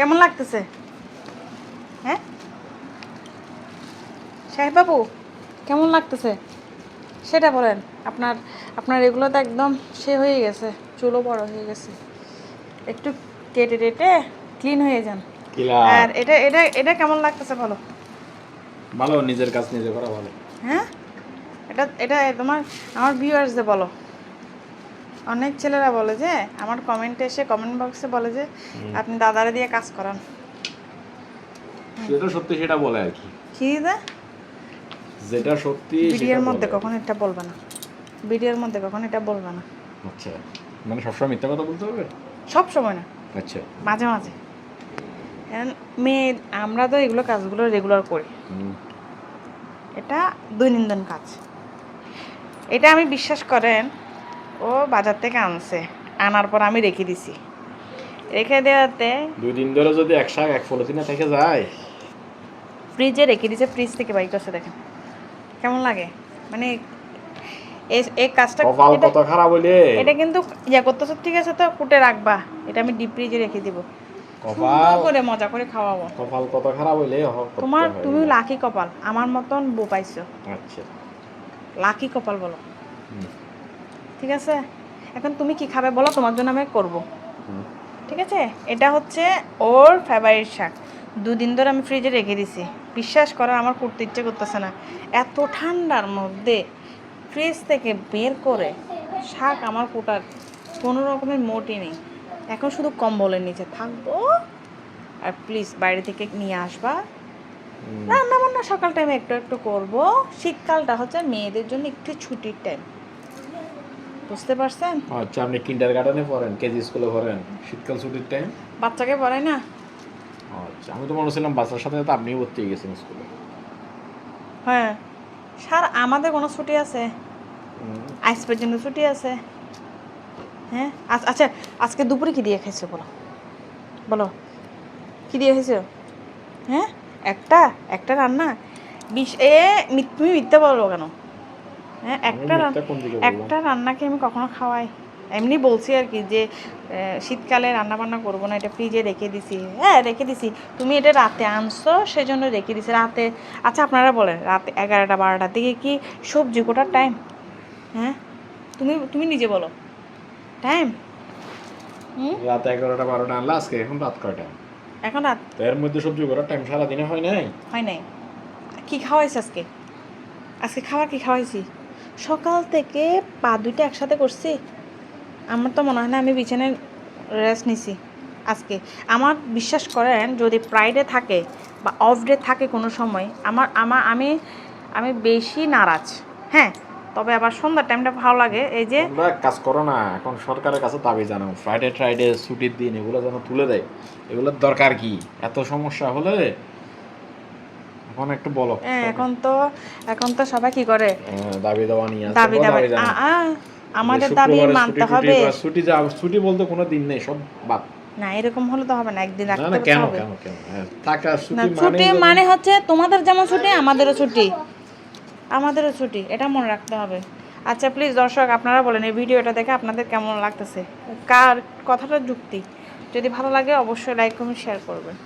কেমন লাগতেছে? হ্যাঁ সাহেব বাবু, কেমন লাগতেছে সেটা বলেন। আপনার আপনার এগুলো তো একদম সে হয়ে গেছে, চুলও বড় হয়ে গেছে, একটু কেটে টেটে ক্লিন হয়ে যান। আর এটা এটা এটা কেমন লাগতেছে বলো? ভালো, নিজের কাজ নিজে করা ভালো। হ্যাঁ, এটা এটা তোমার আমার ভিউয়ার্সদের বলো। অনেক ছেলেরা বলে যে, আমার কমেন্টে এসে কমেন্ট বক্সে বলে যে আপনি দাদারে দিয়ে কাজ করান। যেটা সত্যি সেটা বলে আর কি। কি দা যেটা সত্যি ভিডিওর মধ্যে কখনো এটা বলবে না, ভিডিওর মধ্যে কখনো এটা বলবে না। আচ্ছা, মানে সবসময় মিথ্যা কথা বলতে হবে? সব সময় না, আচ্ছা। মাঝে মাঝে। মেয়ে আমরা তো এগুলো কাজগুলো রেগুলার করি, এটা দৈনন্দিন কাজ। এটা আমি বিশ্বাস করেন, ও বাজার থেকে আনছে, আনার পর আমি রেখে দিছি। রেখে দেওয়াতে 2 দিন ধরে যদি এক শাক এক পলিথিনে থেকে যায়, ফ্রিজে রেখে দিছে, ফ্রিজ থেকে বাইর করছে, দেখেন কেমন লাগে। মানে এই কাজটা কপাল কত খারাপ হইলে। এটা কিন্তু ইয়া করতেছ, ঠিক আছে, তো কুটে রাখবা, এটা আমি ডিপ ফ্রিজে রেখে দিব, সুন্দর করে মজা করে খাওয়াবো। কপাল কত খারাপ হইলে তোমার তুমি লাকি কপাল, আমার মতন বউ পাইছো। আচ্ছা, লাকি কপাল বলো, ঠিক আছে। এখন তুমি কি খাবে বলো, তোমার জন্য আমি করব, ঠিক আছে। এটা হচ্ছে ওর ফেভারিট শাক, 2 দিন ধরে আমি ফ্রিজে রেখে দিছি। বিশ্বাস করো আমার করতে ইচ্ছে করতেছে না, এত ঠান্ডার মধ্যে ফ্রিজ থেকে বের করে শাক আমার কোটার কোনো রকমের মোটই নেই। এখন শুধু কম্বলের নিচে থাকবো, আর প্লিজ বাইরে থেকে নিয়ে আসবা। রান্না বান্না সকাল টাইমে একটু একটু করবো। শীতকালটা হচ্ছে মেয়েদের জন্য একটু ছুটির টাইম, বুঝতে পারছেন? আচ্ছা, আপনি কিন্ডারগার্টেনে পড়েন, কেজি স্কুলে পড়েন, শীতকাল ছুটির টাইম বাচ্চাকে পড়ায় না। আচ্ছা, আমি তো মনে ছিলাম বাচ্চার সাথে তো আপনিও ভর্তি হয়ে গেছেন স্কুলে। হ্যাঁ, স্যার আমাদের কোনো ছুটি আছে? আজ পর্যন্ত ছুটি আছে? হ্যাঁ, আচ্ছা, আজকে দুপুরে কি দিয়ে খাইছো বলো, বলো কি দিয়ে খাইছো? হ্যাঁ, একটা একটা রান্না তুমি মিথ্যা বলো কেন? হ্যাঁ, একটা রান্নাকে আমি কখনো খাওয়াই? এমনি বলছি আর কি, যে শীতকালে রান্না বান্না করবো না, এটা ফ্রিজে রেখে দিছি। হ্যাঁ রেখে দিছি, তুমি এটা রাতে আনছো সেজন্য রেখে দিছি রাতে। আচ্ছা আপনারা বলেন, রাতে 11টা 12টার দিকে কি সবজি কোটার টাইম? হ্যাঁ, তুমি তুমি নিজে বলো টাইম। রাত 11টা 12টা আনলা, আজকে এখন রাত কয়টা? এখন রাত, এর মধ্যে সবজি করার টাইম সারাদিনে হয় নাই? হয় নাই। কি খাওয়াইছে আজকে? আজকে খাবার কি খাওয়াইছি? সকাল থেকে পা দুইটা একসাথে করছি। আমার তো মনে হয় না আমি বিছানায় রেস্ট নিছি আজকে। আমার বিশ্বাস করেন, যদি ফ্রাইডে থাকে বা অফ ডে থাকে কোনো সময়, আমি আমি বেশি নারাজ। হ্যাঁ, তবে আবার সন্ধ্যার টাইমটা ভালো লাগে। এই যে তোমরা কাজ করো না, এখন সরকারের কাছে দাবি জানাও ফ্রাইডে ট্রাইডে ছুটির দিন এগুলো যেন তুলে দেয়। এগুলোর দরকার কি? এত সমস্যা হলে এখন একটু বলো। এখন তো সবাই কি করে, দাবি দেওয়া নিয়ে দাবি আমাদের দাবি মানতে হবে। ছুটি বলতে কোনো দিন নেই, সব বাদ। না এরকম হলে তো হবে না, একদিন না রাখতে না, কেন হবে। কেন কেন টাকা না, ছুটি ছুটি মানে হচ্ছে তোমাদের যেমন ছুটি আমাদেরও ছুটি, আমাদেরও ছুটি, এটা মনে রাখতে হবে। আচ্ছা প্লিজ দর্শক আপনারা বলেন, এই ভিডিওটা দেখে আপনাদের কেমন লাগতেছে, কার কথাটা যুক্তি। যদি ভালো লাগে অবশ্যই লাইক কমেন্ট শেয়ার করবেন।